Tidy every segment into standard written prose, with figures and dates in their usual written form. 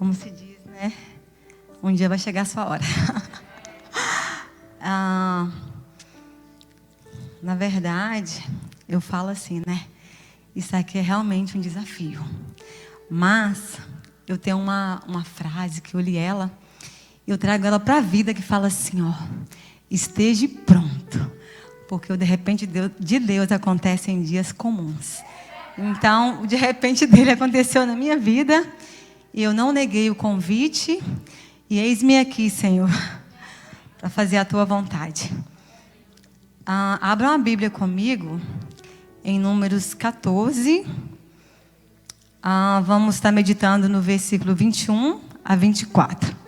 como se diz, né? Um dia vai chegar a sua hora. Na verdade, eu falo assim, né? Isso aqui é realmente um desafio. Mas eu tenho uma frase que eu li ela, e eu trago ela para a vida, que fala assim, ó: esteja pronto, porque o de repente de Deus acontece em dias comuns. Então, o de repente dele aconteceu na minha vida, e eu não neguei o convite, e eis-me aqui, Senhor, para fazer a tua vontade. Abra uma Bíblia comigo em Números 14. Vamos estar meditando no versículo 21 a 24.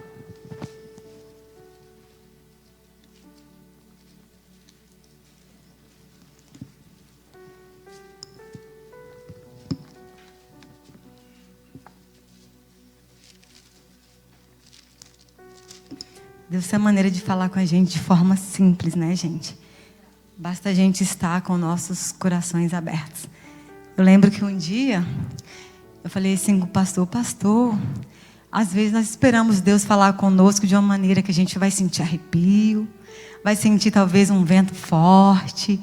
Deus tem a maneira de falar com a gente de forma simples, né, gente? Basta a gente estar com nossos corações abertos. Eu lembro que um dia eu falei assim com o pastor, às vezes nós esperamos Deus falar conosco de uma maneira que a gente vai sentir arrepio, vai sentir talvez um vento forte,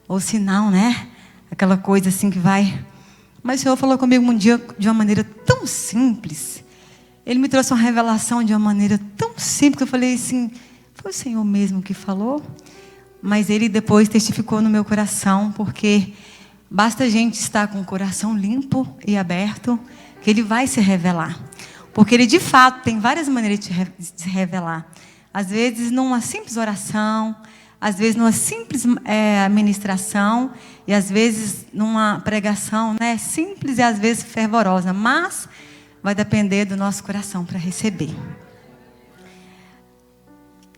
ou se não, né? Aquela coisa assim que vai... Mas o Senhor falou comigo um dia de uma maneira tão simples. Ele me trouxe uma revelação de uma maneira tão simples que eu falei assim, foi o Senhor mesmo que falou? Mas Ele depois testificou no meu coração, porque basta a gente estar com o coração limpo e aberto, que Ele vai se revelar. Porque Ele de fato tem várias maneiras de se revelar. Às vezes numa simples oração, às vezes numa simples ministração, e às vezes numa pregação, né, simples e às vezes fervorosa, mas vai depender do nosso coração para receber.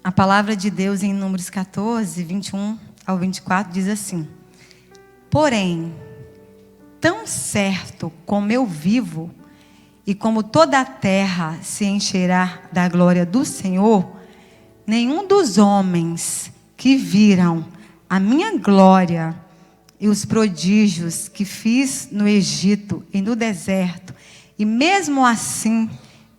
A palavra de Deus em Números 14, 21 ao 24 diz assim: porém, tão certo como eu vivo, e como toda a terra se encherá da glória do Senhor, nenhum dos homens que viram a minha glória e os prodígios que fiz no Egito e no deserto, e mesmo assim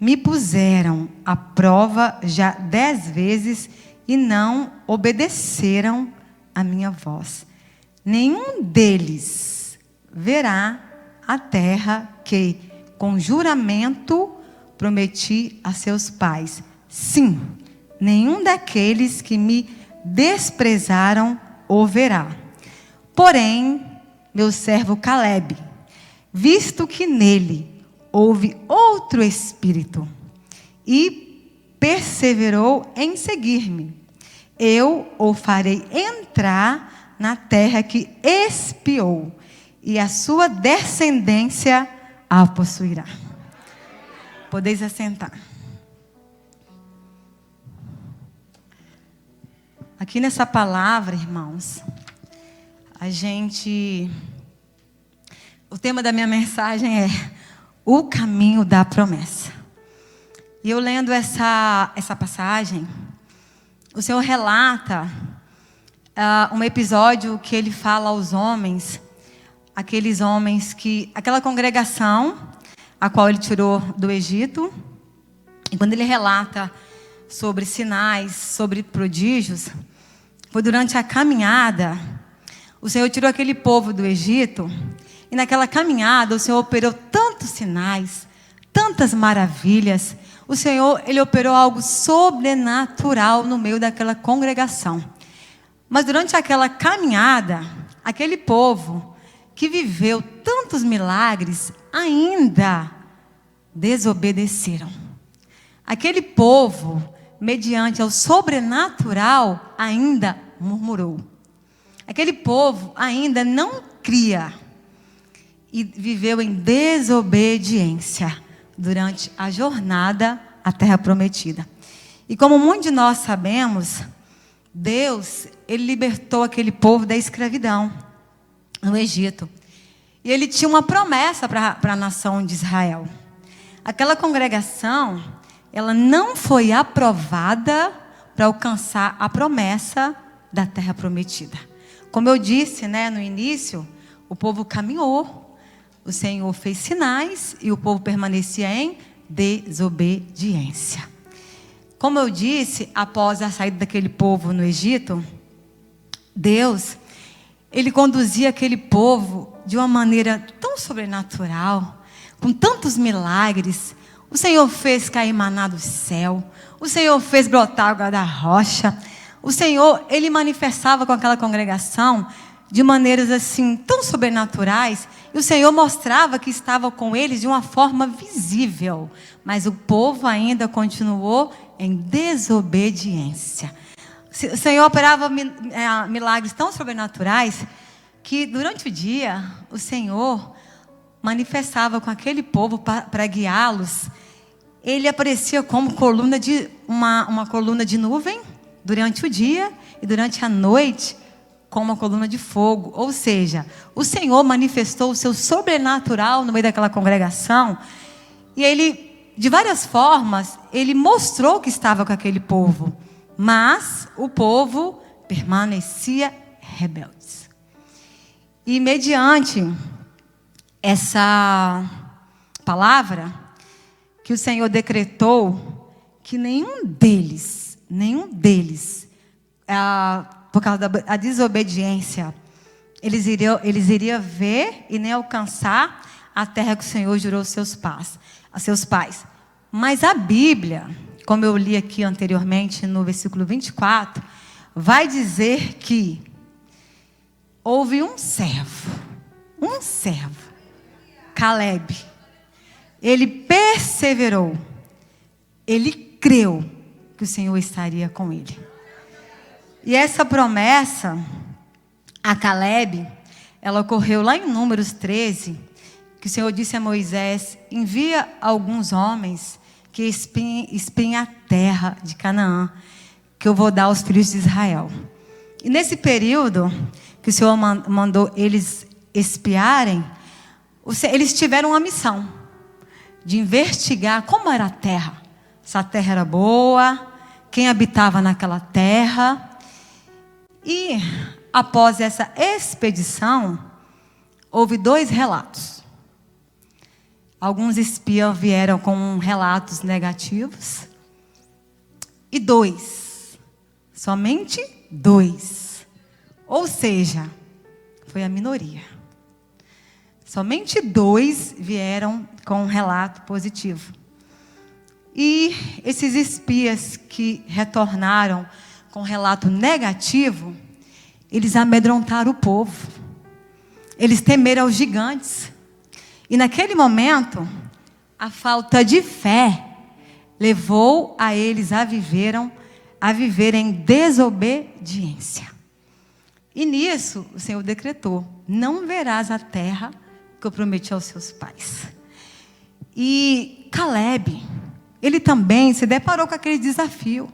me puseram à prova já 10 vezes e não obedeceram a minha voz. Nenhum deles verá a terra que, com juramento, prometi a seus pais. Sim, nenhum daqueles que me desprezaram o verá. Porém, meu servo Calebe, visto que nele houve outro espírito e perseverou em seguir-me, eu o farei entrar na terra que espiou, e a sua descendência a possuirá. Podeis assentar. Aqui nessa palavra, irmãos, o tema da minha mensagem é o caminho da promessa. E eu lendo essa passagem, o Senhor relata um episódio que Ele fala aos homens, aquela congregação a qual Ele tirou do Egito. E quando Ele relata sobre sinais, sobre prodígios, foi durante a caminhada. O Senhor tirou aquele povo do Egito, e naquela caminhada o Senhor operou tantos sinais, tantas maravilhas. O Senhor, Ele operou algo sobrenatural no meio daquela congregação. Mas durante aquela caminhada, aquele povo que viveu tantos milagres, ainda desobedeceram. Aquele povo, mediante ao sobrenatural, ainda murmurou. Aquele povo ainda não cria e viveu em desobediência durante a jornada à terra prometida. E como muitos de nós sabemos, Deus, Ele libertou aquele povo da escravidão no Egito. E Ele tinha uma promessa para a nação de Israel. Aquela congregação, ela não foi aprovada para alcançar a promessa da terra prometida. Como eu disse, né, no início, o povo caminhou, o Senhor fez sinais e o povo permanecia em desobediência. Como eu disse, após a saída daquele povo no Egito, Deus, Ele conduzia aquele povo de uma maneira tão sobrenatural, com tantos milagres. O Senhor fez cair maná do céu, o Senhor fez brotar água da rocha. O Senhor, Ele manifestava com aquela congregação de maneiras assim, tão sobrenaturais. E o Senhor mostrava que estava com eles de uma forma visível. Mas o povo ainda continuou em desobediência. O Senhor operava milagres tão sobrenaturais que durante o dia o Senhor manifestava com aquele povo para guiá-los. Ele aparecia como uma coluna de nuvem durante o dia e durante a noite com uma coluna de fogo. Ou seja, o Senhor manifestou o seu sobrenatural no meio daquela congregação. E Ele, de várias formas, Ele mostrou que estava com aquele povo. Mas o povo permanecia rebeldes. E mediante essa palavra que o Senhor decretou, que nenhum deles, por causa da desobediência, eles iriam ver e nem alcançar a terra que o Senhor jurou a seus pais. Mas a Bíblia, como eu li aqui anteriormente no versículo 24, vai dizer que houve um servo, Caleb. Ele perseverou, ele creu que o Senhor estaria com ele. E essa promessa a Caleb, ela ocorreu lá em Números 13, que o Senhor disse a Moisés: envia alguns homens que espiem a terra de Canaã, que eu vou dar aos filhos de Israel. E nesse período que o Senhor mandou eles espiarem, eles tiveram uma missão de investigar como era a terra. Se a terra era boa, quem habitava naquela terra. E após essa expedição, houve 2 relatos. Alguns espias vieram com relatos negativos. E 2, somente 2. Ou seja, foi a minoria. Somente 2 vieram com um relato positivo. E esses espias que retornaram com relato negativo, eles amedrontaram o povo. Eles temeram os gigantes. E naquele momento, a falta de fé levou a eles a viver em desobediência. E nisso, o Senhor decretou: não verás a terra que eu prometi aos seus pais. E Caleb, ele também se deparou com aquele desafio.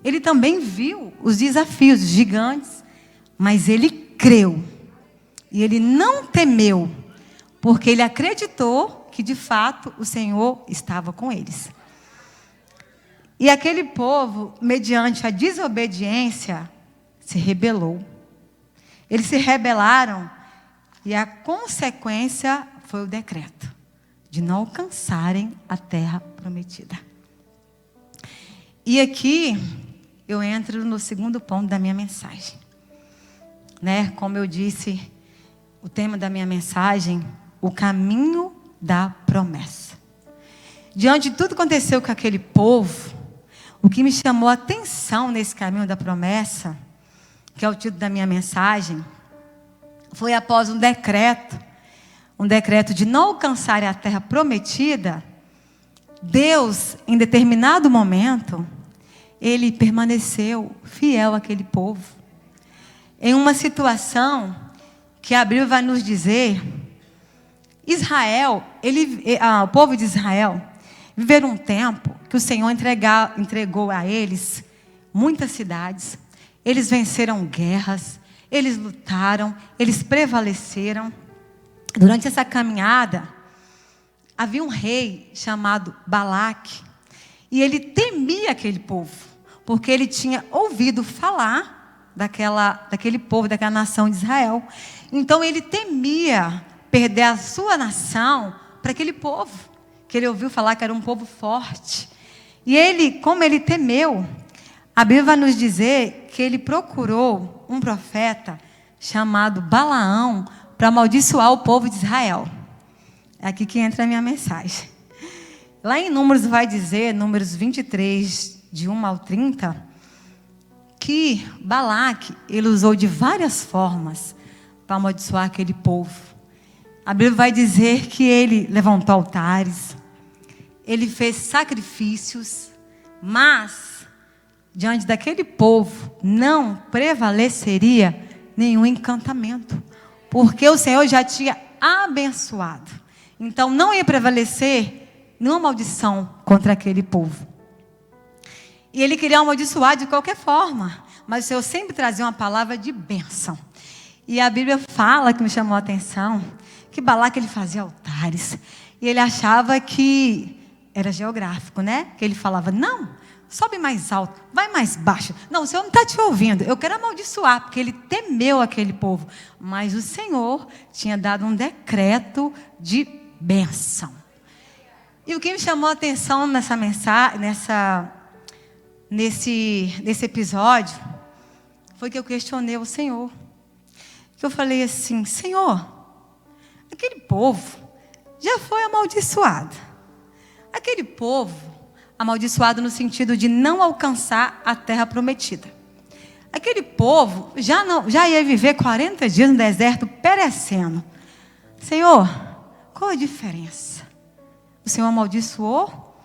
Ele também viu os desafios gigantes, mas ele creu. E ele não temeu, porque ele acreditou que de fato o Senhor estava com eles. E aquele povo, mediante a desobediência, se rebelou. Eles se rebelaram e a consequência foi o decreto de não alcançarem a terra prometida. E aqui eu entro no segundo ponto da minha mensagem. Como eu disse, o tema da minha mensagem: o caminho da promessa. Diante de tudo que aconteceu com aquele povo, o que me chamou a atenção nesse caminho da promessa, que é o título da minha mensagem, foi após um decreto de não alcançar a terra prometida. Deus, em determinado momento, Ele permaneceu fiel àquele povo. Em uma situação que a Bíblia vai nos dizer, o povo de Israel, viveram um tempo que o Senhor entregou a eles muitas cidades. Eles venceram guerras, eles lutaram, eles prevaleceram. Durante essa caminhada, havia um rei chamado Balaque, e ele temia aquele povo, porque ele tinha ouvido falar daquele povo, daquela nação de Israel. Então ele temia perder a sua nação para aquele povo, que ele ouviu falar que era um povo forte. E ele, como ele temeu, a Bíblia vai nos dizer que ele procurou um profeta chamado Balaão para amaldiçoar o povo de Israel. É aqui que entra a minha mensagem. Lá em Números vai dizer, Números 23, de 1 ao 30, que Balaque, ele usou de várias formas para amaldiçoar aquele povo. A Bíblia vai dizer que ele levantou altares, ele fez sacrifícios, mas diante daquele povo não prevaleceria nenhum encantamento, porque o Senhor já tinha abençoado. Então não ia prevalecer nenhuma maldição contra aquele povo. E ele queria amaldiçoar de qualquer forma, mas o Senhor sempre trazia uma palavra de bênção. E a Bíblia fala, que me chamou a atenção, que Balaque ele fazia altares, e ele achava que era geográfico, né? Que ele falava, não, sobe mais alto, vai mais baixo. Não, o Senhor não está te ouvindo, eu quero amaldiçoar, porque ele temeu aquele povo. Mas o Senhor tinha dado um decreto de bênção. E o que me chamou a atenção nessa mensagem, nesse episódio, foi que eu questionei o Senhor. Que eu falei assim, Senhor, aquele povo já foi amaldiçoado. Aquele povo, amaldiçoado no sentido de não alcançar a terra prometida. Aquele povo já ia viver 40 dias no deserto perecendo. Senhor, qual a diferença? O Senhor amaldiçoou?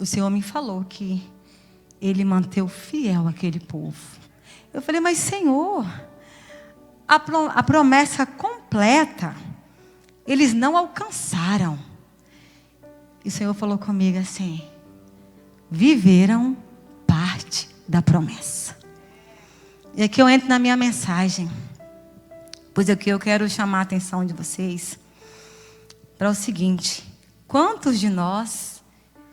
O Senhor me falou que ele manteve fiel aquele povo. Eu falei, mas Senhor, a promessa completa, eles não alcançaram. E o Senhor falou comigo assim, viveram parte da promessa. E aqui eu entro na minha mensagem, pois aqui eu quero chamar a atenção de vocês para o seguinte, quantos de nós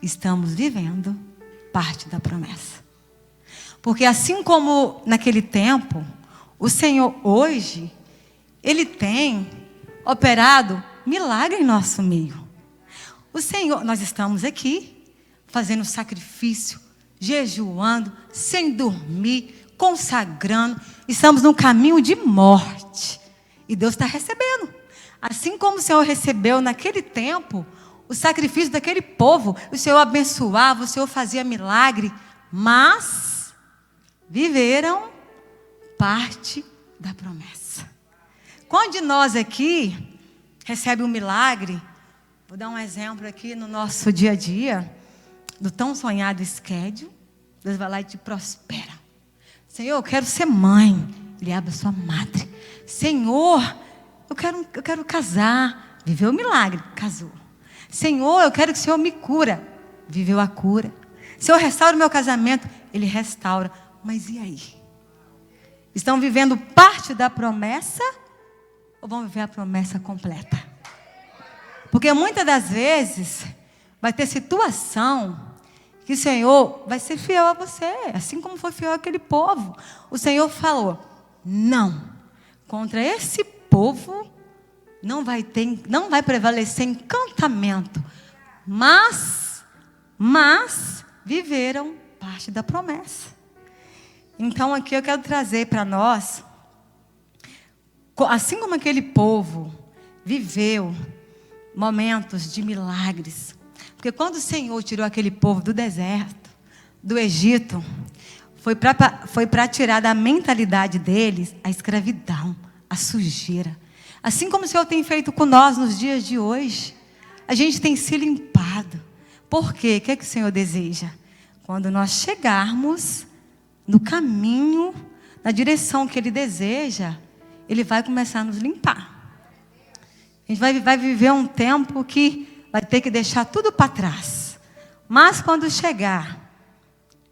estamos vivendo parte da promessa? Porque assim como naquele tempo, o Senhor hoje, Ele tem operado milagre em nosso meio. O Senhor, nós estamos aqui, fazendo sacrifício, jejuando, sem dormir, consagrando, estamos num caminho de morte. E Deus está recebendo. Assim como o Senhor recebeu naquele tempo, o sacrifício daquele povo, o Senhor abençoava, o Senhor fazia milagre, mas viveram parte da promessa. Quando de nós aqui recebe um milagre, vou dar um exemplo aqui no nosso dia a dia, do tão sonhado schedule, Deus vai lá e te prospera. Senhor, eu quero ser mãe, Ele abre a sua madre. Senhor, eu quero casar, viveu o milagre, casou. Senhor, eu quero que o Senhor me cura, viveu a cura. Senhor, restaura o meu casamento, Ele restaura. Mas e aí? Estão vivendo parte da promessa ou vão viver a promessa completa? Porque muitas das vezes vai ter situação que o Senhor vai ser fiel a você, assim como foi fiel àquele povo. O Senhor falou, não, contra esse povo não vai prevalecer encantamento, mas viveram parte da promessa. Então aqui eu quero trazer para nós, assim como aquele povo viveu momentos de milagres, porque quando o Senhor tirou aquele povo do deserto, do Egito, foi para tirar da mentalidade deles a escravidão, a sujeira. Assim como o Senhor tem feito com nós nos dias de hoje, a gente tem se limpado. Por quê? O que é que o Senhor deseja? Quando nós chegarmos no caminho, na direção que Ele deseja, Ele vai começar a nos limpar. A gente vai viver um tempo que vai ter que deixar tudo para trás. Mas quando chegar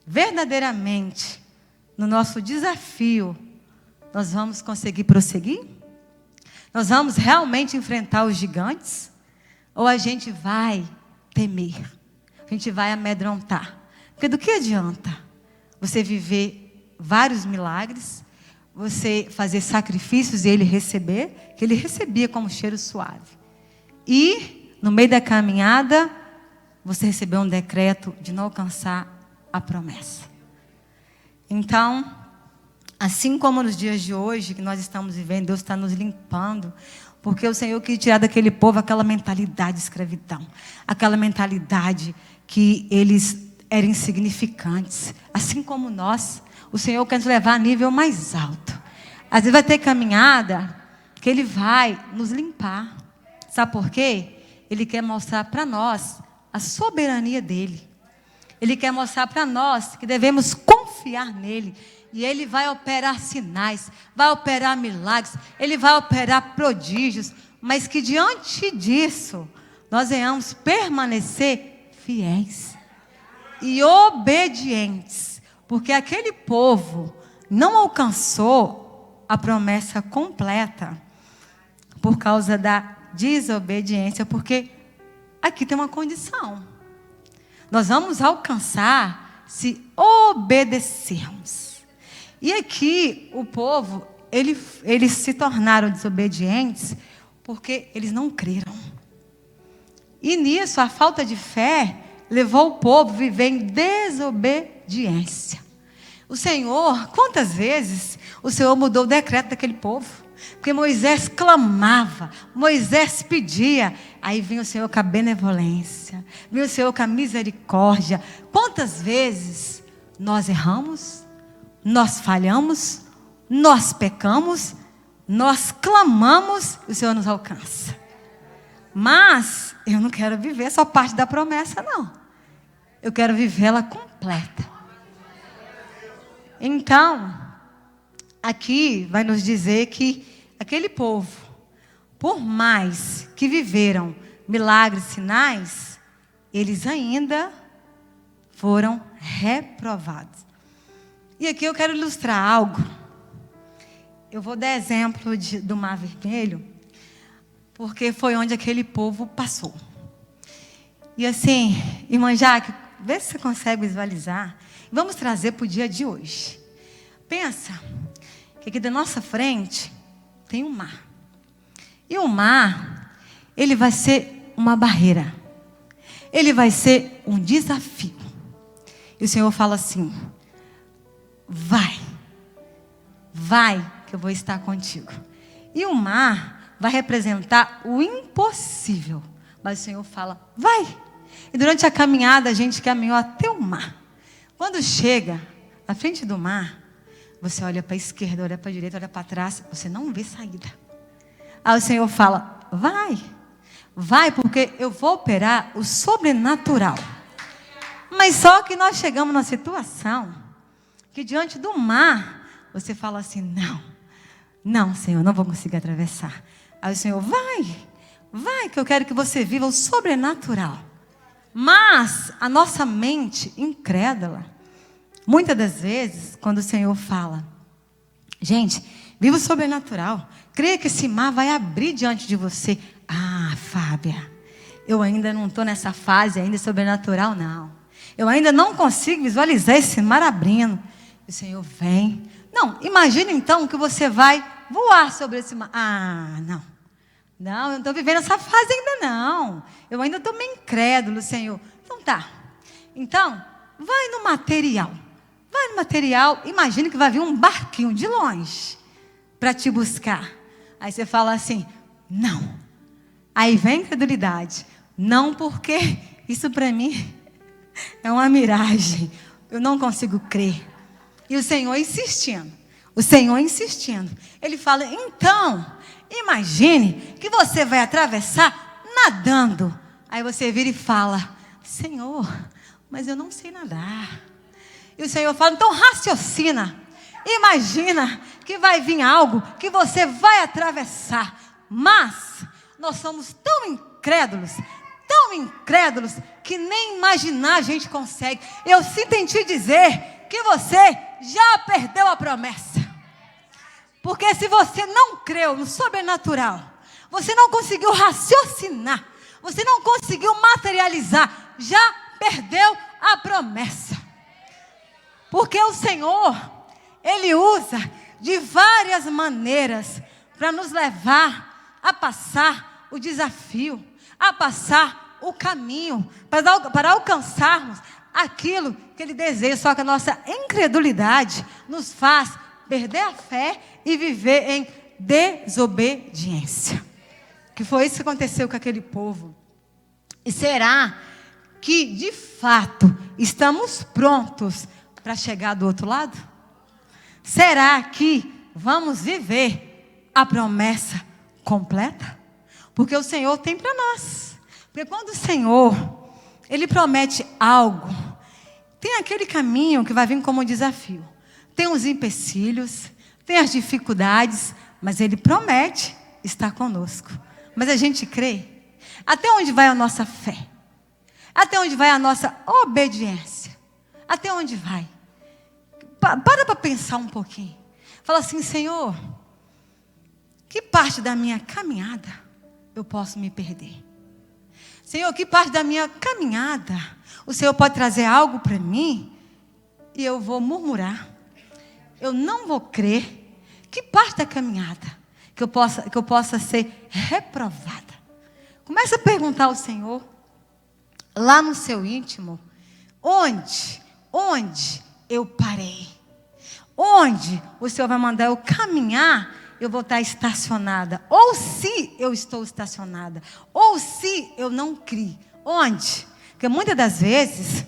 verdadeiramente no nosso desafio, nós vamos conseguir prosseguir? Nós vamos realmente enfrentar os gigantes? Ou a gente vai temer? A gente vai amedrontar? Porque do que adianta você viver vários milagres, você fazer sacrifícios e Ele receber, que Ele recebia como cheiro suave. E, no meio da caminhada, você recebeu um decreto de não alcançar a promessa. Então, assim como nos dias de hoje que nós estamos vivendo, Deus está nos limpando, porque o Senhor quis tirar daquele povo aquela mentalidade de escravidão, aquela mentalidade que eles eram insignificantes. Assim como nós, o Senhor quer nos levar a nível mais alto. Às vezes vai ter caminhada que Ele vai nos limpar. Sabe por quê? Ele quer mostrar para nós a soberania dEle. Ele quer mostrar para nós que devemos confiar nele. E Ele vai operar sinais, vai operar milagres, Ele vai operar prodígios. Mas que diante disso, nós venhamos permanecer fiéis e obedientes. Porque aquele povo não alcançou a promessa completa por causa da desobediência. Porque aqui tem uma condição. Nós vamos alcançar se obedecermos. E aqui o povo, eles se tornaram desobedientes porque eles não creram. E nisso a falta de fé levou o povo a viver em desobediência. O Senhor, quantas vezes o Senhor mudou o decreto daquele povo? Porque Moisés clamava, Moisés pedia, aí vinha o Senhor com a benevolência, vinha o Senhor com a misericórdia. Quantas vezes nós erramos, nós falhamos, nós pecamos, nós clamamos e o Senhor nos alcança. Mas eu não quero viver só parte da promessa, não. Eu quero vivê-la completa. Então, aqui vai nos dizer que aquele povo, por mais que viveram milagres, sinais, eles ainda foram reprovados. E aqui eu quero ilustrar algo. Eu vou dar exemplo do Mar Vermelho, porque foi onde aquele povo passou. E assim, irmã Jaque, vê se você consegue visualizar. Vamos trazer para o dia de hoje. Pensa que aqui da nossa frente tem um mar. E o mar, ele vai ser uma barreira. Ele vai ser um desafio. E o Senhor fala assim: vai, que eu vou estar contigo. E o mar vai representar o impossível. Mas o Senhor fala: vai. E durante a caminhada a gente caminhou até o mar. Quando chega na frente do mar, você olha para a esquerda, olha para a direita, olha para trás, você não vê saída. Aí o Senhor fala: vai, porque eu vou operar o sobrenatural. Mas só que nós chegamos numa situação que diante do mar, você fala assim: não, Senhor, não vou conseguir atravessar. Aí o Senhor: vai, que eu quero que você viva o sobrenatural. Mas a nossa mente incrédula, muitas das vezes, quando o Senhor fala: gente, viva o sobrenatural, creia que esse mar vai abrir diante de você. Ah, Fábia, eu ainda não estou nessa fase ainda sobrenatural, não. Eu ainda não consigo visualizar esse mar abrindo. E o Senhor vem. Não, imagina então que você vai voar sobre esse mar. Ah, não, eu não estou vivendo essa fase ainda não. Eu ainda estou meio incrédulo, Senhor. Então tá. Então, vai no material. Imagine que vai vir um barquinho de longe para te buscar. Aí você fala assim: não. Aí vem a incredulidade. Não, porque isso para mim é uma miragem. Eu não consigo crer. E o Senhor insistindo. Ele fala: então, imagine que você vai atravessar nadando. Aí você vira e fala: Senhor, mas eu não sei nadar. E o Senhor fala: então raciocina. Imagina que vai vir algo que você vai atravessar. Mas nós somos tão incrédulos, que nem imaginar a gente consegue. Eu sinto em te dizer que você já perdeu a promessa. Porque se você não creu no sobrenatural, você não conseguiu raciocinar, você não conseguiu materializar, já perdeu a promessa. Porque o Senhor, Ele usa de várias maneiras para nos levar a passar o desafio, a passar o caminho para alcançarmos aquilo que Ele deseja. Só que a nossa incredulidade nos faz perder a fé e viver em desobediência. Que foi isso que aconteceu com aquele povo. E será que, de fato, estamos prontos para chegar do outro lado? Será que vamos viver a promessa completa? Porque o Senhor tem para nós. Porque quando o Senhor, Ele promete algo, tem aquele caminho que vai vir como um desafio. Tem os empecilhos, tem as dificuldades, mas Ele promete estar conosco. Mas a gente crê? Até onde vai a nossa fé? Até onde vai a nossa obediência? Até onde vai? Para pensar um pouquinho. Fala assim: Senhor, que parte da minha caminhada eu posso me perder? Senhor, que parte da minha caminhada o Senhor pode trazer algo para mim e eu vou murmurar? Eu não vou crer. Que parte da caminhada que eu possa ser reprovada? Comece a perguntar ao Senhor, lá no seu íntimo, onde eu parei? Onde o Senhor vai mandar eu caminhar, eu vou estar estacionada? Ou se eu estou estacionada, ou se eu não criei, onde? Porque muitas das vezes,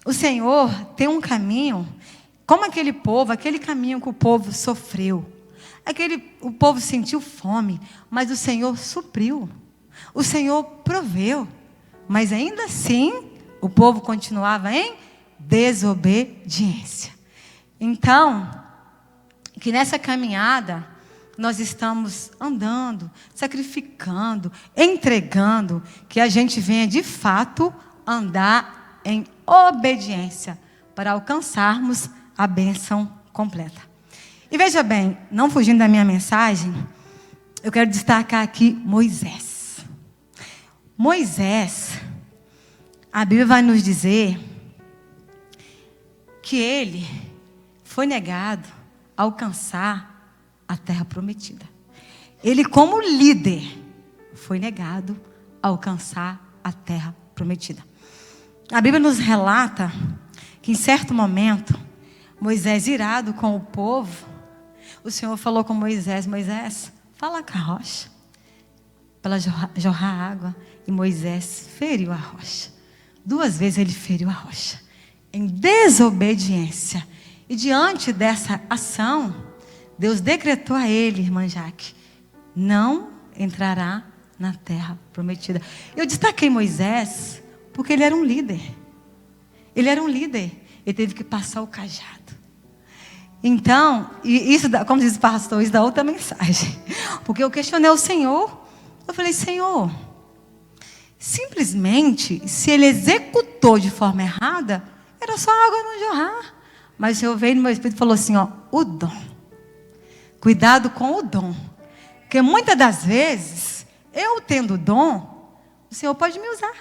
o Senhor tem um caminho, como aquele caminho que o povo sofreu. O povo sentiu fome, mas o Senhor supriu. O Senhor proveu. Mas ainda assim, o povo continuava em desobediência. Então, que nessa caminhada, nós estamos andando, sacrificando, entregando, que a gente venha de fato andar em obediência, para alcançarmos a bênção completa. E veja bem, não fugindo da minha mensagem, eu quero destacar aqui Moisés. Moisés, a Bíblia vai nos dizer que ele foi negado a alcançar a terra prometida. Ele, como líder, foi negado a alcançar a terra prometida. A Bíblia nos relata que em certo momento, Moisés, irado com o povo, o Senhor falou com Moisés: Moisés, fala com a rocha, para ela jorrar água. E Moisés feriu a rocha. 2 vezes ele feriu a rocha, em desobediência. E diante dessa ação, Deus decretou a ele, irmã Jaque, não entrará na terra prometida. Eu destaquei Moisés porque ele era um líder. Ele era um líder. Ele teve que passar o cajado. Então, e isso, como diz o pastor, isso dá outra mensagem. Porque eu questionei o Senhor. Eu falei: Senhor, simplesmente, se ele executou de forma errada, era só a água não jorrar. Mas o Senhor veio no meu espírito e falou assim: o dom. Cuidado com o dom. Porque muitas das vezes, eu tendo o dom, o Senhor pode me usar.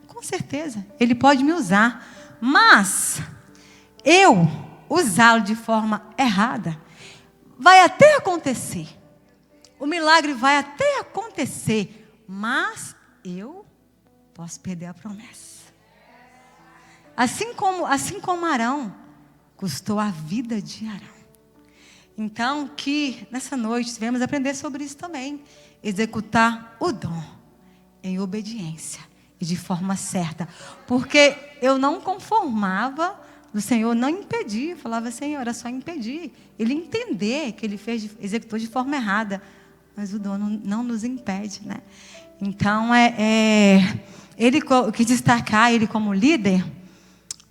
Com certeza, Ele pode me usar. Mas, eu usá-lo de forma errada, vai até acontecer. O milagre vai até acontecer. Mas, eu posso perder a promessa. Assim como Arão custou a vida de Arão. Então, que nessa noite devemos aprender sobre isso também. Executar o dom em obediência e de forma certa. Porque eu não conformava do Senhor não impedir. Eu falava: Senhor, era só impedir. Ele entender que ele executou de forma errada. Mas o dom não nos impede, né? Então, ele quis destacar ele como líder,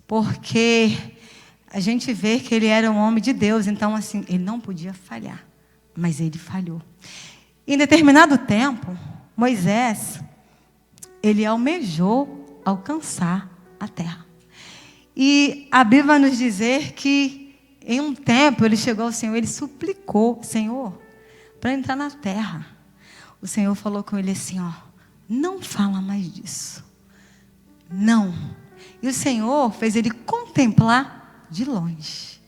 porque a gente vê que ele era um homem de Deus. Então, assim, ele não podia falhar. Mas ele falhou. Em determinado tempo, Moisés, ele almejou alcançar a terra. E a Bíblia vai nos dizer que, em um tempo, ele chegou ao Senhor, ele suplicou: Senhor, para entrar na terra. O Senhor falou com ele assim: não fala mais disso. Não. E o Senhor fez ele contemplar de longe.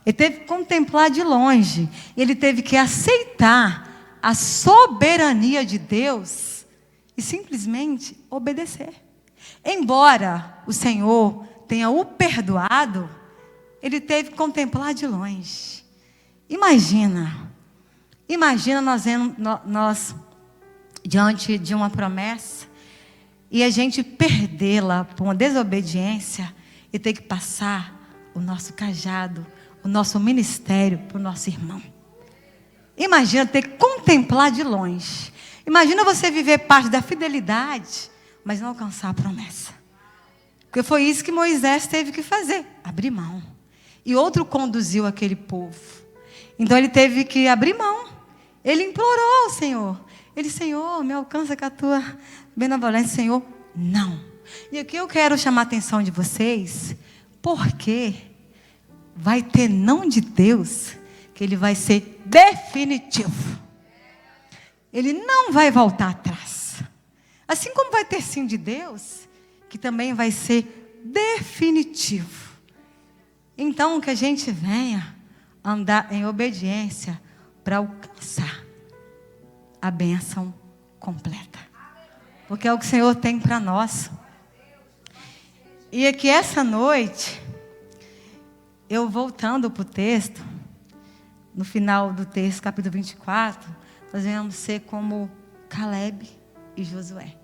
Ele teve que contemplar de longe. Ele teve que aceitar a soberania de Deus e simplesmente obedecer. Embora o Senhor tenha o perdoado, ele teve que contemplar de longe. Imagina nós diante de uma promessa e a gente perdê-la por uma desobediência e ter que passar o nosso cajado, o nosso ministério para o nosso irmão. Imagina ter que contemplar de longe. Imagina você viver parte da fidelidade, mas não alcançar a promessa. Porque foi isso que Moisés teve que fazer, abrir mão. E outro conduziu aquele povo. Então ele teve que abrir mão. Ele implorou ao Senhor. Ele, Senhor, me alcança com a tua benevolência. Senhor, não. E aqui eu quero chamar a atenção de vocês, porque vai ter não de Deus, que ele vai ser definitivo. Ele não vai voltar atrás. Assim como vai ter sim de Deus, que também vai ser definitivo. Então, que a gente venha andar em obediência para alcançar a bênção completa. Porque é o que o Senhor tem para nós. E é que essa noite, eu voltando para o texto, no final do texto, capítulo 24, nós vamos ser como Caleb e Josué.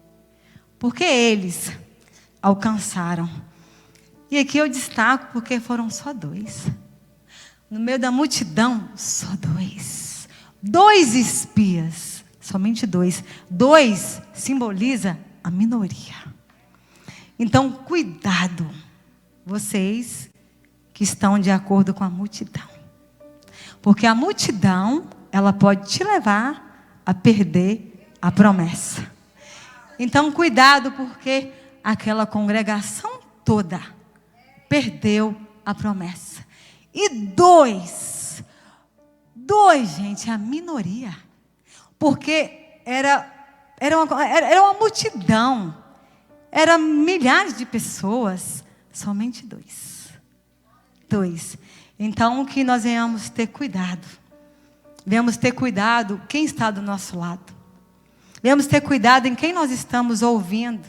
Porque eles alcançaram. E aqui eu destaco porque foram só 2. No meio da multidão, só 2. 2 espias, somente 2. 2 simboliza a minoria. Então, cuidado, vocês que estão de acordo com a multidão. Porque a multidão, ela pode te levar a perder a promessa. Então, cuidado, porque aquela congregação toda perdeu a promessa. E 2, gente, a minoria. Porque era uma multidão. Eram milhares de pessoas, somente 2. 2. Então, que nós venhamos ter cuidado. Venhamos ter cuidado quem está do nosso lado. Venhamos ter cuidado em quem nós estamos ouvindo.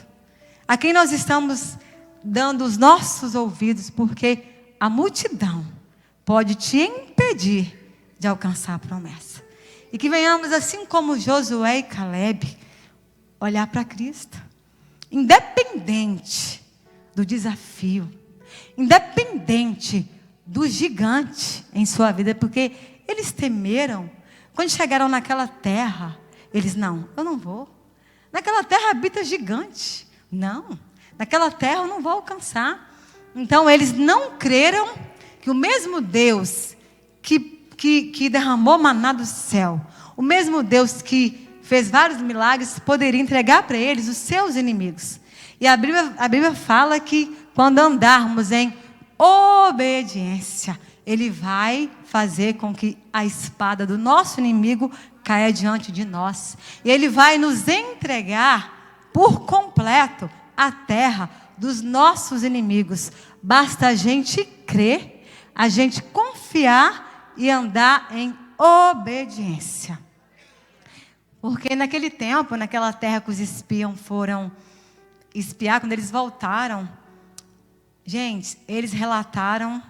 A quem nós estamos dando os nossos ouvidos. Porque a multidão pode te impedir de alcançar a promessa. E que venhamos, assim como Josué e Caleb, olhar para Cristo. Independente do desafio. Independente do gigante em sua vida. Porque eles temeram. Quando chegaram naquela terra, eles, não, eu não vou. Naquela terra habita gigante. Não, naquela terra eu não vou alcançar. Então eles não creram que o mesmo Deus que derramou maná do céu, o mesmo Deus que fez vários milagres, poderia entregar para eles os seus inimigos. E a Bíblia fala que quando andarmos em obediência, Ele vai fazer com que a espada do nosso inimigo caia diante de nós. E Ele vai nos entregar por completo a terra dos nossos inimigos. Basta a gente crer, a gente confiar e andar em obediência. Porque naquele tempo, naquela terra que os espias foram espiar, quando eles voltaram, gente, eles relataram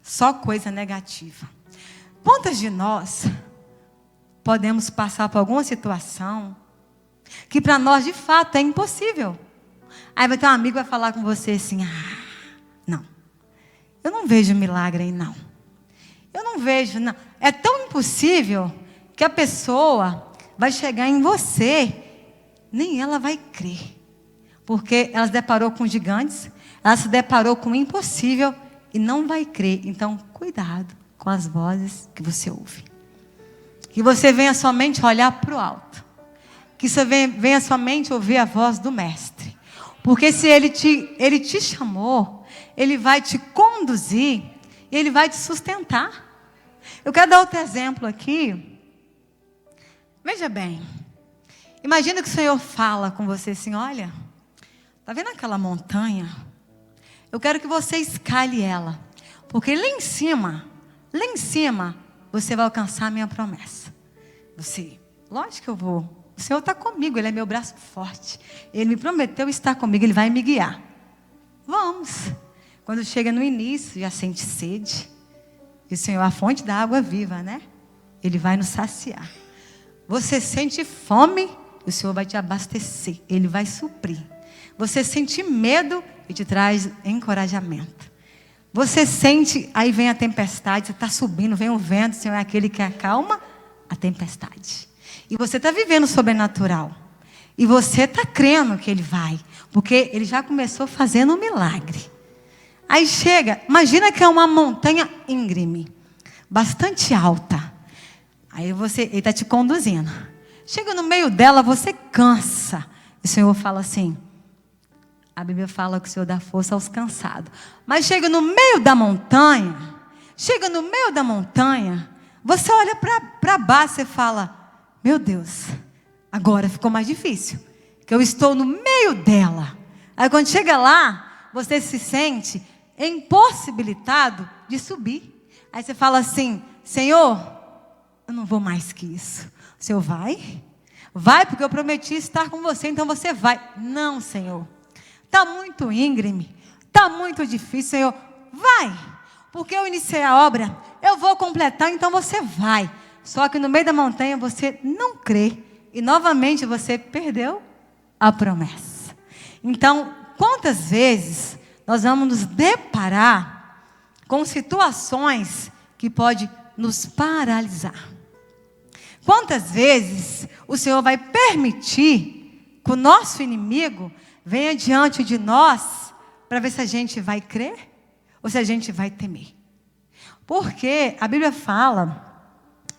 só coisa negativa. Quantas de nós podemos passar por alguma situação que para nós de fato é impossível? Aí vai ter um amigo que vai falar com você assim, não, eu não vejo milagre aí não. Eu não vejo, não. É tão impossível que a pessoa vai chegar em você, nem ela vai crer. Porque ela se deparou com gigantes, ela se deparou com o impossível e não vai crer. Então, cuidado com as vozes que você ouve. Que você venha somente olhar para o alto. Que você venha somente ouvir a voz do Mestre. Porque se ele te chamou, Ele vai te conduzir e Ele vai te sustentar. Eu quero dar outro exemplo aqui. Veja bem. Imagina que o Senhor fala com você assim, olha, está vendo aquela montanha? Eu quero que você escale ela. Porque lá em cima, você vai alcançar a minha promessa. Você, lógico que eu vou o Senhor está comigo, Ele é meu braço forte. Ele me prometeu estar comigo, Ele vai me guiar. Vamos. Quando chega no início, já sente sede. E o Senhor é a fonte da água viva, né? Ele vai nos saciar. Você sente fome, o Senhor vai te abastecer. Ele vai suprir. Você sente medo e te traz encorajamento. Você sente, aí vem a tempestade, você está subindo, vem o vento, o Senhor é aquele que acalma a tempestade. E você está vivendo o sobrenatural. E você está crendo que Ele vai. Porque Ele já começou fazendo um milagre. Aí chega, imagina que é uma montanha íngreme, bastante alta. Aí Ele está te conduzindo. Chega no meio dela, você cansa. E o Senhor fala assim, a Bíblia fala que o Senhor dá força aos cansados. Mas chega no meio da montanha, você olha para baixo e fala, meu Deus, agora ficou mais difícil. Que eu estou no meio dela. Aí quando chega lá, você se sente impossibilitado de subir. Aí você fala assim, Senhor, eu não vou mais que isso. O Senhor vai? Vai porque eu prometi estar com você, então você vai. Não, Senhor. Está muito íngreme, está muito difícil, Senhor. Vai, porque eu iniciei a obra, eu vou completar, então você vai. Só que no meio da montanha você não crê. E novamente você perdeu a promessa. Então, quantas vezes nós vamos nos deparar com situações que podem nos paralisar? Quantas vezes o Senhor vai permitir que o nosso inimigo venha diante de nós para ver se a gente vai crer ou se a gente vai temer? Porque a Bíblia fala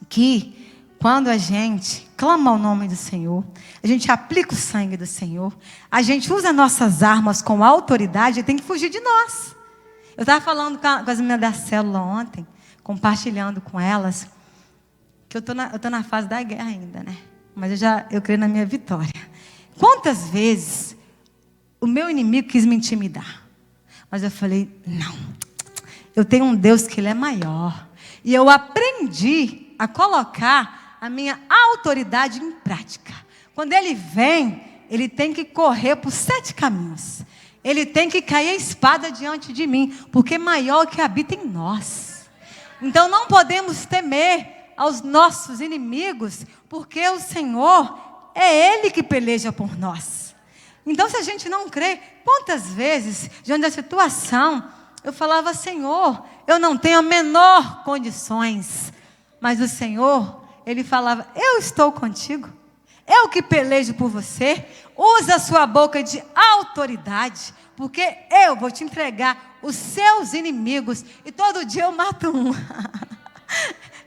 que quando a gente clama o nome do Senhor, a gente aplica o sangue do Senhor, a gente usa nossas armas com autoridade, tem que fugir de nós. Eu estava falando com as meninas da célula ontem, compartilhando com elas, que eu tô na fase da guerra ainda, né? Mas eu creio na minha vitória. Quantas vezes o meu inimigo quis me intimidar, mas eu falei, não, eu tenho um Deus que Ele é maior, e eu aprendi a colocar a minha autoridade em prática. Quando Ele vem, Ele tem que correr por 7 caminhos, Ele tem que cair a espada diante de mim, porque maior que habita em nós. Então não podemos temer aos nossos inimigos, porque o Senhor é Ele que peleja por nós. Então, se a gente não crê, quantas vezes, diante da situação, eu falava, Senhor, eu não tenho a menor condições. Mas o Senhor, Ele falava, eu estou contigo. Eu que pelejo por você. Usa a sua boca de autoridade, porque eu vou te entregar os seus inimigos. E todo dia eu mato um.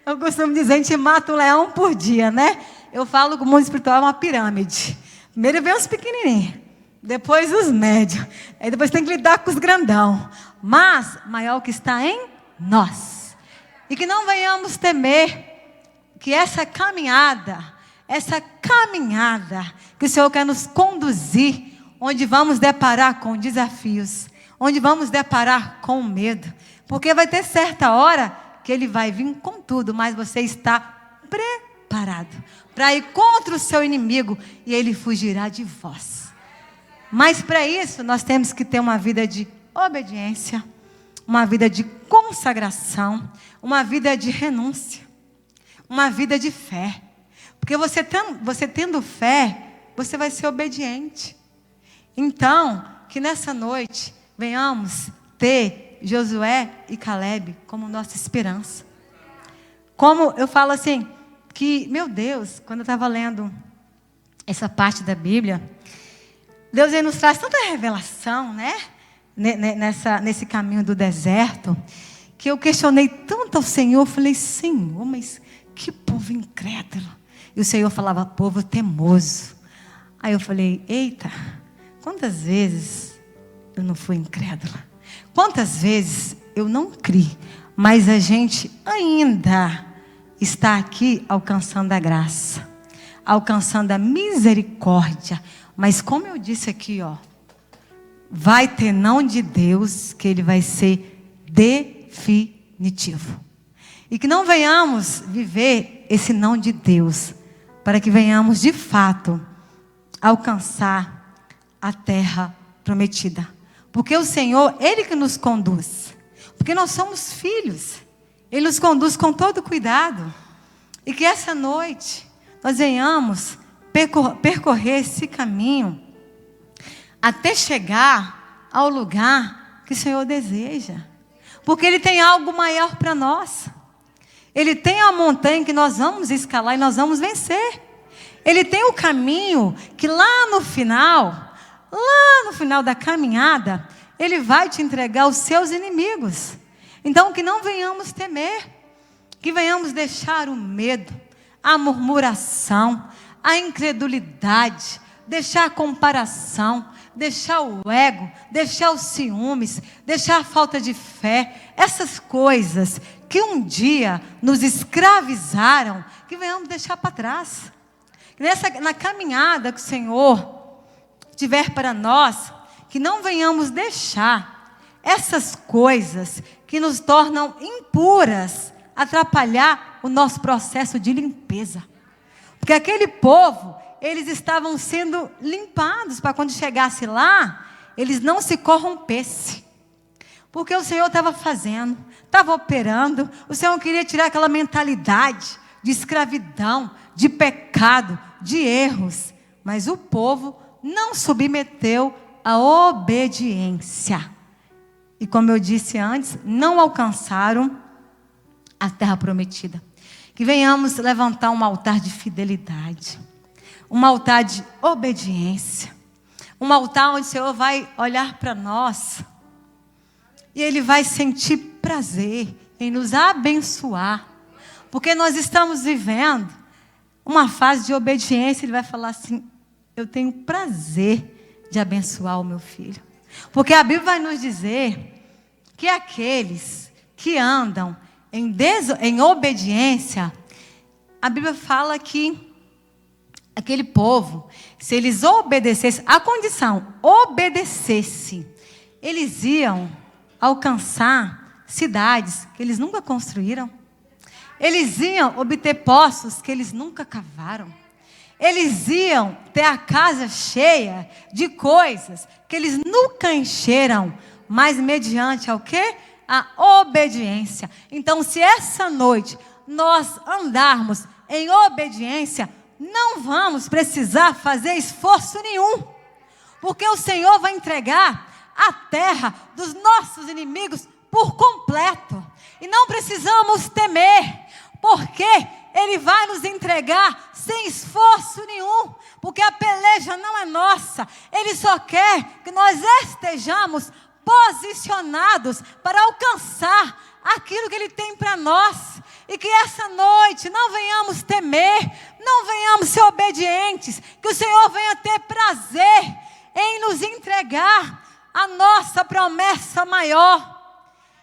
Eu costumo dizer, a gente mata um leão por dia, né? Eu falo que o mundo espiritual é uma pirâmide. Primeiro vem os pequenininhos, depois os médios, aí depois tem que lidar com os grandão. Mas maior que está em nós. E que não venhamos temer que essa caminhada que o Senhor quer nos conduzir, onde vamos deparar com desafios, onde vamos deparar com medo, porque vai ter certa hora que Ele vai vir com tudo, mas você está preparado para ir contra o seu inimigo e ele fugirá de vós. Mas para isso nós temos que ter uma vida de obediência, uma vida de consagração, uma vida de renúncia, uma vida de fé. Porque você tendo fé, você vai ser obediente. Então, que nessa noite venhamos ter Josué e Caleb como nossa esperança. Como eu falo assim, que, meu Deus, quando eu estava lendo essa parte da Bíblia, Deus ele nos traz tanta revelação, né? Nesse caminho do deserto, que eu questionei tanto ao Senhor, falei, Senhor, mas que povo incrédulo. E o Senhor falava, povo teimoso. Aí eu falei, eita, quantas vezes eu não fui incrédula? Quantas vezes eu não criei, mas a gente ainda está aqui alcançando a graça, alcançando a misericórdia. Mas como eu disse aqui, ó, vai ter não de Deus, que Ele vai ser definitivo. E que não venhamos viver esse não de Deus para que venhamos de fato alcançar a terra prometida. Porque o Senhor, Ele que nos conduz. Porque nós somos filhos. Ele nos conduz com todo cuidado. E que essa noite nós venhamos percorrer esse caminho até chegar ao lugar que o Senhor deseja. Porque Ele tem algo maior para nós. Ele tem a montanha que nós vamos escalar e nós vamos vencer. Ele tem o caminho que lá no final da caminhada, Ele vai te entregar os seus inimigos. Então que não venhamos temer, que venhamos deixar o medo, a murmuração, a incredulidade, deixar a comparação, deixar o ego, deixar os ciúmes, deixar a falta de fé, essas coisas que um dia nos escravizaram, que venhamos deixar para trás. Na caminhada que o Senhor tiver para nós, que não venhamos deixar essas coisas que nos tornam impuras atrapalhar o nosso processo de limpeza. Porque aquele povo, eles estavam sendo limpados para quando chegasse lá, eles não se corrompessem. Porque o Senhor estava fazendo, estava operando, o Senhor queria tirar aquela mentalidade de escravidão, de pecado, de erros. Mas o povo não submeteu à obediência. E como eu disse antes, não alcançaram a terra prometida. Que venhamos levantar um altar de fidelidade, um altar de obediência, um altar onde o Senhor vai olhar para nós e Ele vai sentir prazer em nos abençoar, porque nós estamos vivendo uma fase de obediência. Ele vai falar assim: eu tenho prazer de abençoar o meu filho, porque a Bíblia vai nos dizer que aqueles que andam em obediência, a Bíblia fala que aquele povo, se eles obedecessem, a condição, obedecesse, eles iam alcançar cidades que eles nunca construíram. Eles iam obter poços que eles nunca cavaram. Eles iam ter a casa cheia de coisas que eles nunca encheram, mas mediante ao quê? A obediência. Então, se essa noite nós andarmos em obediência, não vamos precisar fazer esforço nenhum, porque o Senhor vai entregar a terra dos nossos inimigos por completo, e não precisamos temer, porque Ele vai nos entregar sem esforço nenhum, porque a peleja não é nossa. Ele só quer que nós estejamos posicionados para alcançar aquilo que Ele tem para nós. E que essa noite não venhamos temer, não venhamos ser obedientes, que o Senhor venha ter prazer em nos entregar a nossa promessa maior.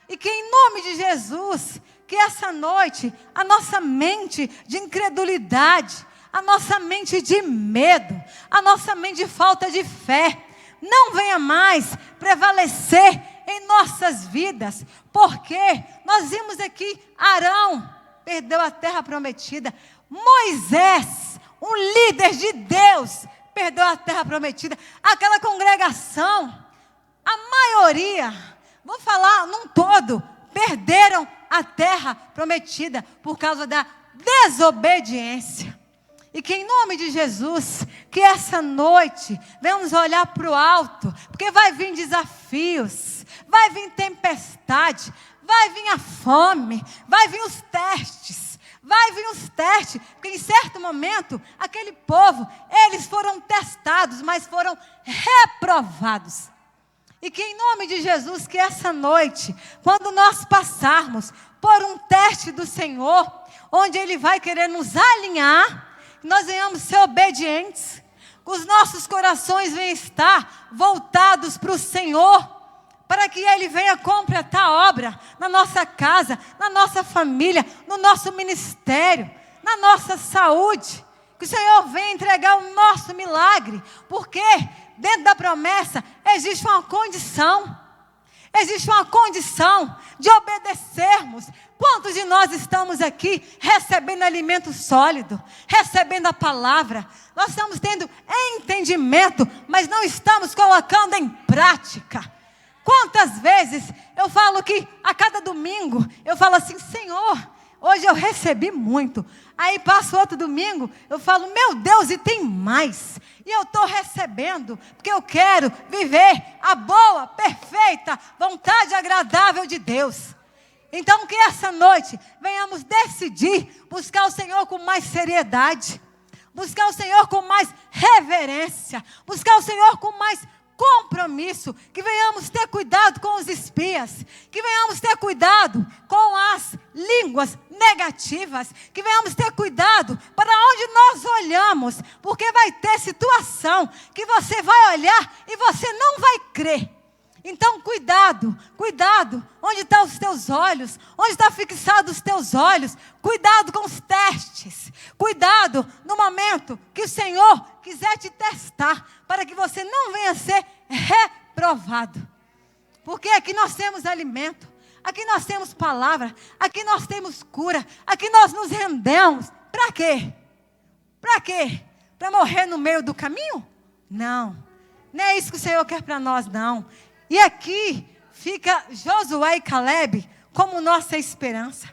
E que em nome de Jesus, que essa noite a nossa mente de incredulidade, a nossa mente de medo, a nossa mente de falta de fé, não venha mais prevalecer em nossas vidas, porque nós vimos aqui, Arão perdeu a terra prometida, Moisés, um líder de Deus, perdeu a terra prometida, aquela congregação, a maioria, vou falar num todo, perderam a terra prometida por causa da desobediência. E que em nome de Jesus, que essa noite venhamos olhar para o alto, porque vai vir desafios, vai vir tempestade, vai vir a fome, vai vir os testes, porque em certo momento, aquele povo, eles foram testados, mas foram reprovados. E que em nome de Jesus, que essa noite, quando nós passarmos por um teste do Senhor, onde Ele vai querer nos alinhar, nós venhamos ser obedientes, que os nossos corações venham estar voltados para o Senhor, para que Ele venha completar a obra na nossa casa, na nossa família, no nosso ministério, na nossa saúde, que o Senhor venha entregar o nosso milagre, porque dentro da promessa existe uma condição, Existe uma condição de obedecermos. Quantos de nós estamos aqui recebendo alimento sólido, recebendo a palavra? Nós estamos tendo entendimento, mas não estamos colocando em prática. Quantas vezes eu falo que a cada domingo, eu falo assim, Senhor, hoje eu recebi muito. Aí passa outro domingo, eu falo, meu Deus, e tem mais. E eu estou recebendo, porque eu quero viver a boa, perfeita, vontade agradável de Deus. Então que essa noite venhamos decidir buscar o Senhor com mais seriedade, buscar o Senhor com mais reverência, buscar o Senhor com mais compromisso, que venhamos ter cuidado com os espias, que venhamos ter cuidado com as línguas negativas, que venhamos ter cuidado para onde nós olhamos, porque vai ter situação que você vai olhar e você não vai crer. Então cuidado, cuidado, onde estão os teus olhos, onde está fixado os teus olhos, cuidado com os testes, cuidado no momento que o Senhor quiser te testar, para que você não venha ser reprovado, porque aqui nós temos alimento, aqui nós temos palavra, aqui nós temos cura, aqui nós nos rendemos, para quê? Para quê? Para morrer no meio do caminho? Não é isso que o Senhor quer para nós, não. E aqui fica Josué e Caleb como nossa esperança.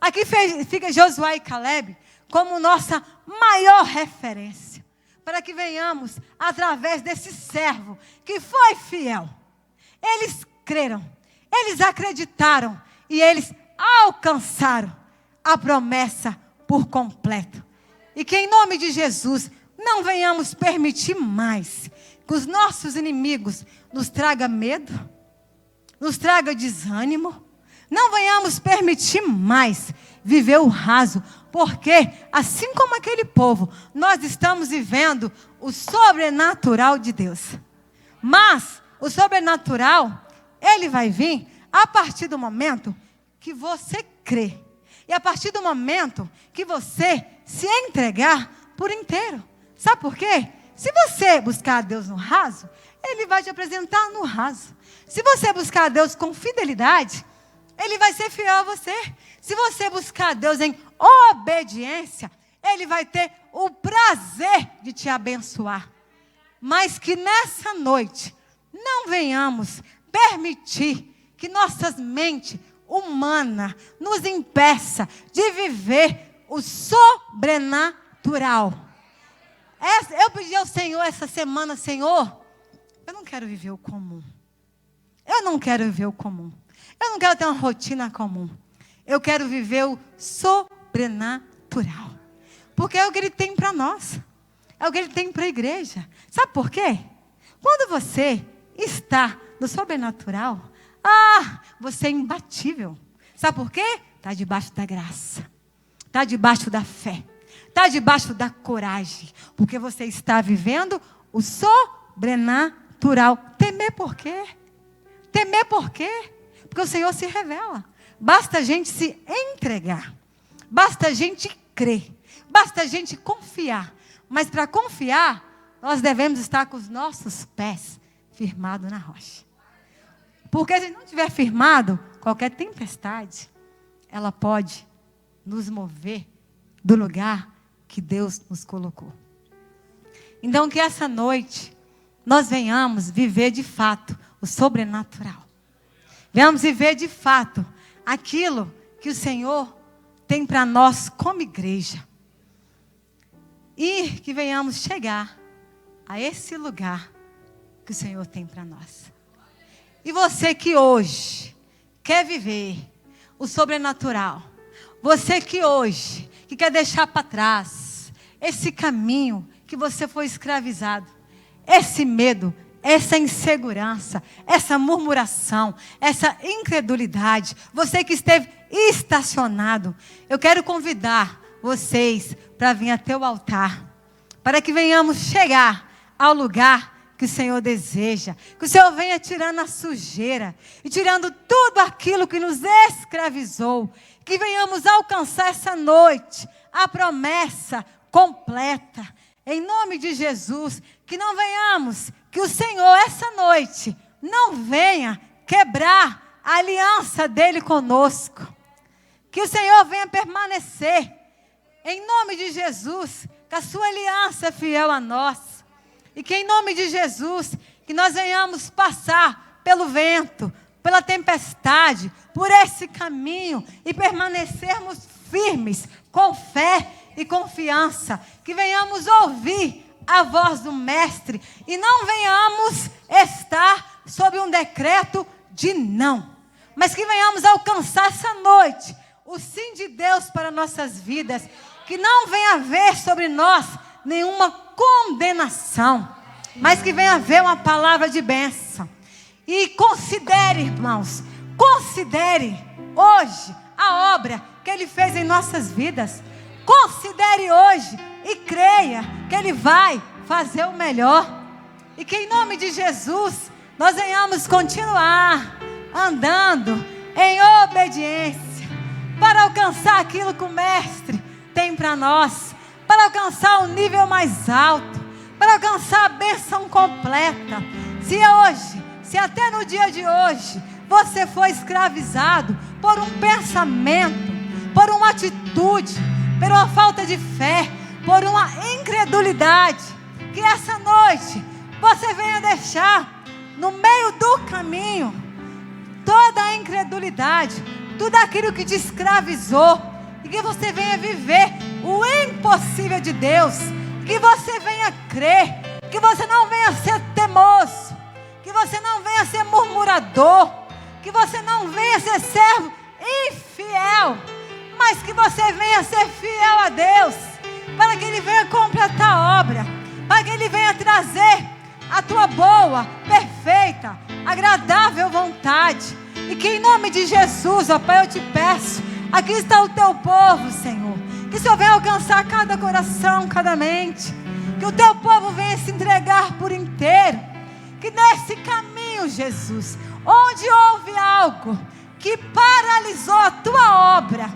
Aqui fica Josué e Caleb como nossa maior referência. Para que venhamos através desse servo que foi fiel. Eles creram, eles acreditaram e eles alcançaram a promessa por completo. E que em nome de Jesus não venhamos permitir mais que os nossos inimigos nos traga medo, nos traga desânimo. Não venhamos permitir mais viver o raso, porque assim como aquele povo, nós estamos vivendo o sobrenatural de Deus. Mas o sobrenatural, ele vai vir a partir do momento que você crê. E a partir do momento que você se entregar por inteiro. Sabe por quê? Se você buscar a Deus no raso, Ele vai te apresentar no raso. Se você buscar a Deus com fidelidade, Ele vai ser fiel a você. Se você buscar a Deus em obediência, Ele vai ter o prazer de te abençoar. Mas que nessa noite, não venhamos permitir que nossas mentes humanas nos impeça de viver o sobrenatural. Eu pedi ao Senhor essa semana, Senhor, eu não quero viver o comum. Eu não quero viver o comum. Eu não quero ter uma rotina comum. Eu quero viver o sobrenatural. Porque é o que Ele tem para nós. É o que Ele tem para a igreja. Sabe por quê? Quando você está no sobrenatural, você é imbatível. Sabe por quê? Está debaixo da graça. Está debaixo da fé. Está debaixo da coragem, porque você está vivendo o sobrenatural. Temer por quê? Temer por quê? Porque o Senhor se revela. Basta a gente se entregar. Basta a gente crer. Basta a gente confiar. Mas para confiar, nós devemos estar com os nossos pés firmados na rocha. Porque se não estiver firmado, qualquer tempestade, ela pode nos mover do lugar que Deus nos colocou. Então que essa noite nós venhamos viver de fato o sobrenatural. Venhamos viver de fato aquilo que o Senhor tem para nós como igreja. E que venhamos chegar a esse lugar que o Senhor tem para nós. E você que hoje quer viver o sobrenatural, você que hoje que quer deixar para trás esse caminho que você foi escravizado, esse medo, essa insegurança, essa murmuração, essa incredulidade, você que esteve estacionado, eu quero convidar vocês para vir até o altar, para que venhamos chegar ao lugar que o Senhor deseja, que o Senhor venha tirando a sujeira e tirando tudo aquilo que nos escravizou, que venhamos alcançar essa noite a promessa completa, em nome de Jesus, que não venhamos, que o Senhor essa noite não venha quebrar a aliança dele conosco. Que o Senhor venha permanecer, em nome de Jesus, que a sua aliança é fiel a nós. E que em nome de Jesus, que nós venhamos passar pelo vento, pela tempestade, por esse caminho e permanecermos firmes, com fé e confiança. Que venhamos ouvir a voz do Mestre e não venhamos estar sob um decreto de não, mas que venhamos alcançar essa noite o sim de Deus para nossas vidas. Que não venha haver sobre nós nenhuma condenação, mas que venha haver uma palavra de bênção. E considere, irmãos, considere hoje a obra que Ele fez em nossas vidas. Considere hoje e creia que Ele vai fazer o melhor. E que em nome de Jesus nós venhamos continuar andando em obediência para alcançar aquilo que o Mestre tem para nós, para alcançar o nível mais alto, para alcançar a bênção completa. Se até no dia de hoje você foi escravizado por um pensamento, por uma atitude, por uma falta de fé, por uma incredulidade, que essa noite você venha deixar no meio do caminho toda a incredulidade, tudo aquilo que te escravizou, e que você venha viver o impossível de Deus, que você venha crer, que você não venha ser teimoso, que você não venha ser murmurador, que você não venha ser servo infiel, mas que você venha ser fiel a Deus, para que Ele venha completar a obra, para que Ele venha trazer a tua boa, perfeita, agradável vontade. E que em nome de Jesus, ó Pai, eu te peço, aqui está o teu povo, Senhor, que o Senhor venha alcançar cada coração, cada mente, que o teu povo venha se entregar por inteiro, que nesse caminho, Jesus, onde houve algo que paralisou a tua obra,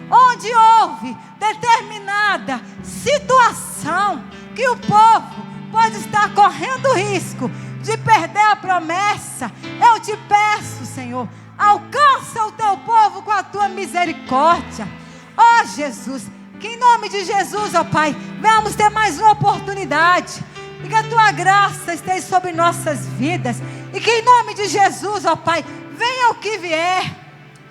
onde houve determinada situação que o povo pode estar correndo risco de perder a promessa, eu te peço, Senhor, alcança o teu povo com a tua misericórdia. Ó Jesus, que em nome de Jesus, ó Pai, venhamos ter mais uma oportunidade, e que a tua graça esteja sobre nossas vidas, e que em nome de Jesus, ó Pai, venha o que vier,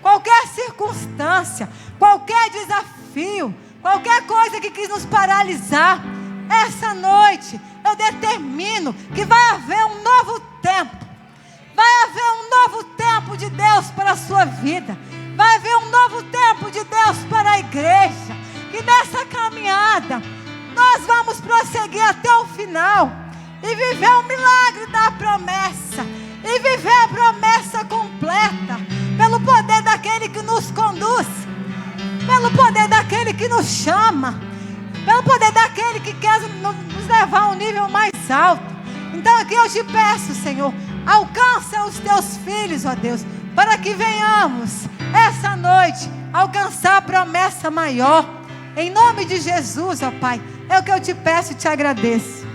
qualquer circunstância, qualquer desafio, qualquer coisa que quis nos paralisar, essa noite eu determino que vai haver um novo tempo. Vai haver um novo tempo de Deus para a sua vida. Vai haver um novo tempo de Deus para a igreja. Que nessa caminhada nós vamos prosseguir até o final e viver o milagre da promessa, e viver a promessa completa, pelo poder daquele que nos conduz, pelo poder daquele que nos chama, pelo poder daquele que quer nos levar a um nível mais alto. Então aqui eu te peço, Senhor, alcança os teus filhos, ó Deus, para que venhamos essa noite alcançar a promessa maior. Em nome de Jesus, ó Pai, é o que eu te peço e te agradeço.